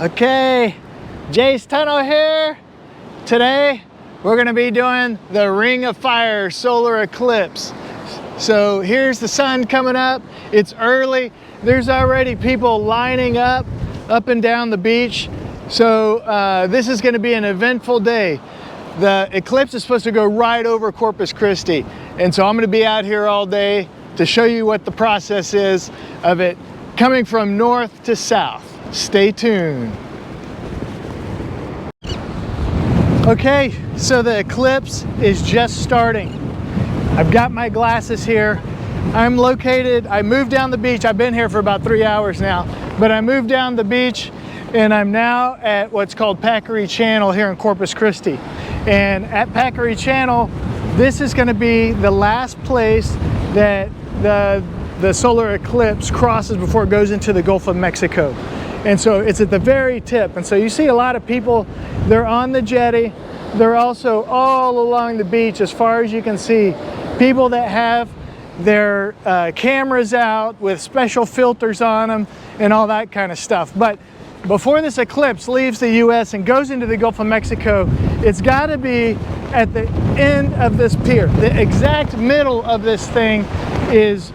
Okay, Jace Tunnell here. Today we're going to be doing the Ring of Fire solar eclipse. So here's the sun coming up. It's early. There's already people lining up and down the beach. So this is going to be an eventful day. The eclipse is supposed to go right over Corpus Christi. And so I'm going to be out here all day to show you what the process is of it coming from north to south. Stay tuned. Okay, so the eclipse is just starting. I've got my glasses here. I moved down the beach. I've been here for about 3 hours now, but I moved down the beach and I'm now at what's called Peccary Channel here in Corpus Christi. And at Peccary Channel, this is going to be the last place that the solar eclipse crosses before it goes into the Gulf of Mexico. And so it's at the very tip. And so you see a lot of people, they're on the jetty. They're also all along the beach as far as you can see. People that have their cameras out with special filters on them and all that kind of stuff. But before this eclipse leaves the US and goes into the Gulf of Mexico, it's got to be at the end of this pier. The exact middle of this thing is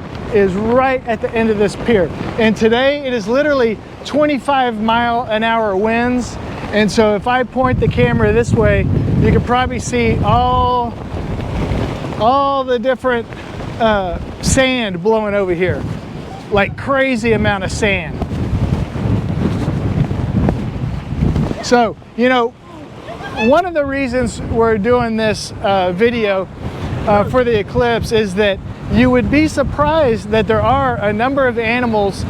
right at the end of this pier. And today it is literally 25-mile-an-hour winds. And so if I point the camera this way, you can probably see all the different sand blowing over here. Like crazy amount of sand. So, you know, one of the reasons we're doing this video for the eclipse is that you would be surprised that there are a number of animals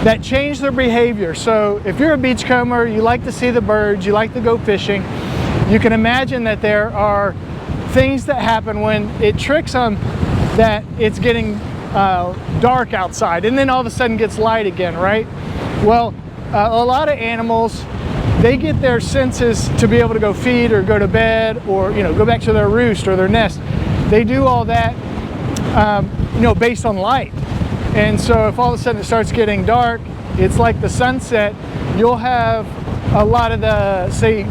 that change their behavior. So if you're a beachcomber, you like to see the birds, you like to go fishing, you can imagine that there are things that happen when it tricks them that it's getting dark outside and then all of a sudden gets light again, right? Well, a lot of animals, they get their senses to be able to go feed or go to bed or, you know, go back to their roost or their nest. They do all that, you know, based on light. And so if all of a sudden it starts getting dark, it's like the sunset, you'll have a lot of the, say,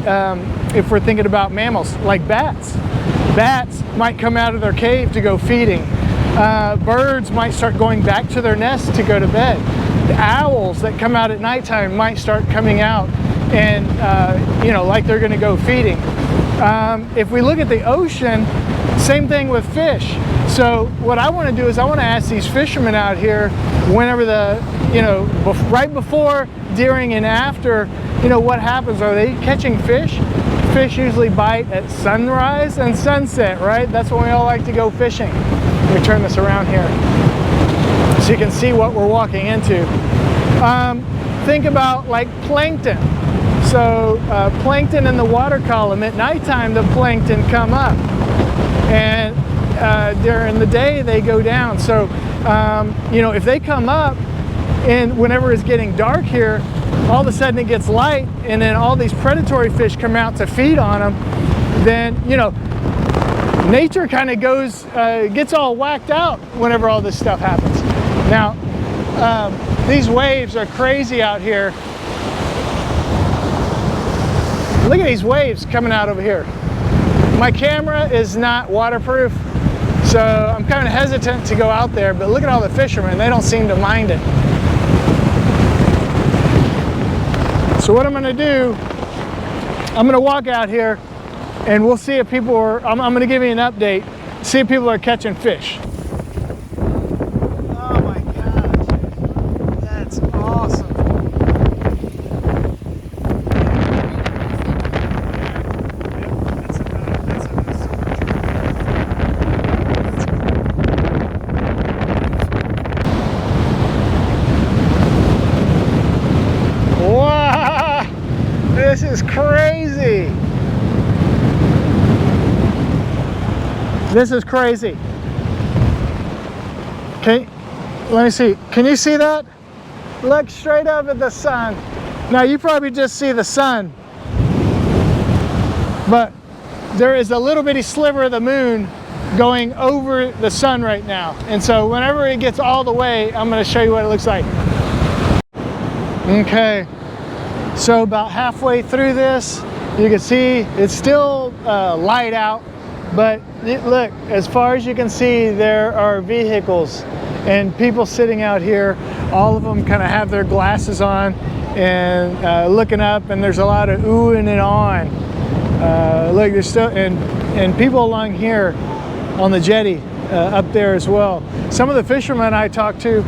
if we're thinking about mammals, like bats. Bats might come out of their cave to go feeding. Birds might start going back to their nest to go to bed. The owls that come out at nighttime might start coming out and, you know, like they're going to go feeding. If we look at the ocean, same thing with fish. So what I want to do is I want to ask these fishermen out here whenever right before, during, and after, you know, what happens? Are they catching fish? Fish usually bite at sunrise and sunset, right? That's when we all like to go fishing. Let me turn this around here so you can see what we're walking into. Think about like plankton. So plankton in the water column, at nighttime the plankton come up. And during the day they go down. So you know, if they come up and whenever it's getting dark here, all of a sudden it gets light and then all these predatory fish come out to feed on them, then, you know, nature kind of goes, gets all whacked out whenever all this stuff happens. Now, these waves are crazy out here. Look at these waves coming out over here. My camera is not waterproof, so I'm kind of hesitant to go out there, but look at all the fishermen. They don't seem to mind it. So what I'm going to do, I'm going to walk out here and we'll see if people are, I'm going to give you an update, see if people are catching fish. Oh my gosh, that's awesome. This is crazy. This is crazy. Okay, let me see. Can you see that? Look straight up at the sun. Now you probably just see the sun, but there is a little bitty sliver of the moon going over the sun right now. And so whenever it gets all the way, I'm going to show you what it looks like. Okay. So about halfway through this, you can see it's still light out, but look, as far as you can see, there are vehicles and people sitting out here. All of them kind of have their glasses on and looking up, and there's a lot of oohing and on. Look, there's still, and people along here on the jetty up there as well. Some of the fishermen I talked to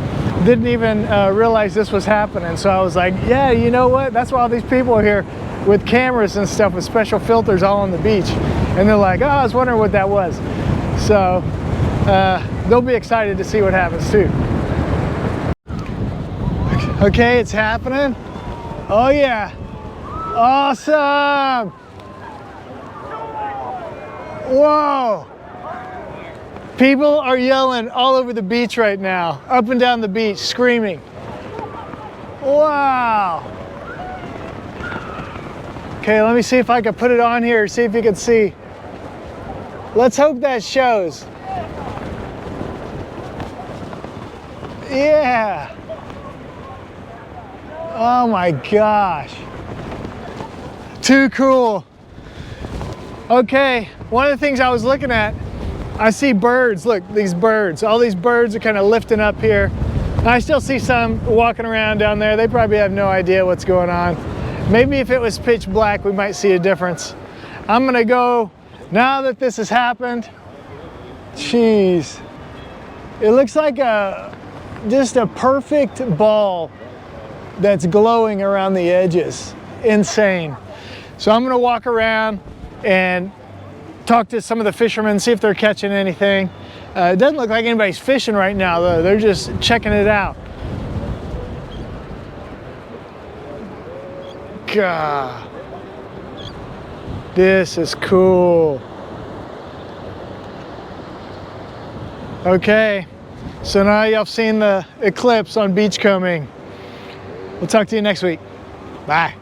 didn't even realize this was happening. So I was like, yeah, you know what? That's why all these people are here with cameras and stuff with special filters all on the beach. And they're like, oh, I was wondering what that was. So they'll be excited to see what happens too. Okay, it's happening. Oh yeah, awesome. Whoa. People are yelling all over the beach right now, up and down the beach, screaming. Wow. Okay, let me see if I can put it on here, see if you can see. Let's hope that shows. Yeah. Oh my gosh. Too cool. Okay, one of the things I was looking at, I see birds. Look, these birds. All these birds are kind of lifting up here. I still see some walking around down there. They probably have no idea what's going on. Maybe if it was pitch black, we might see a difference. I'm gonna go, now that this has happened, jeez. It looks like just a perfect ball that's glowing around the edges. Insane. So I'm gonna walk around and talk to some of the fishermen, see if they're catching anything. It doesn't look like anybody's fishing right now though. They're just checking it out. God, this is cool. Okay, so now y'all have seen the eclipse on Beachcombing. We'll talk to you next week. Bye.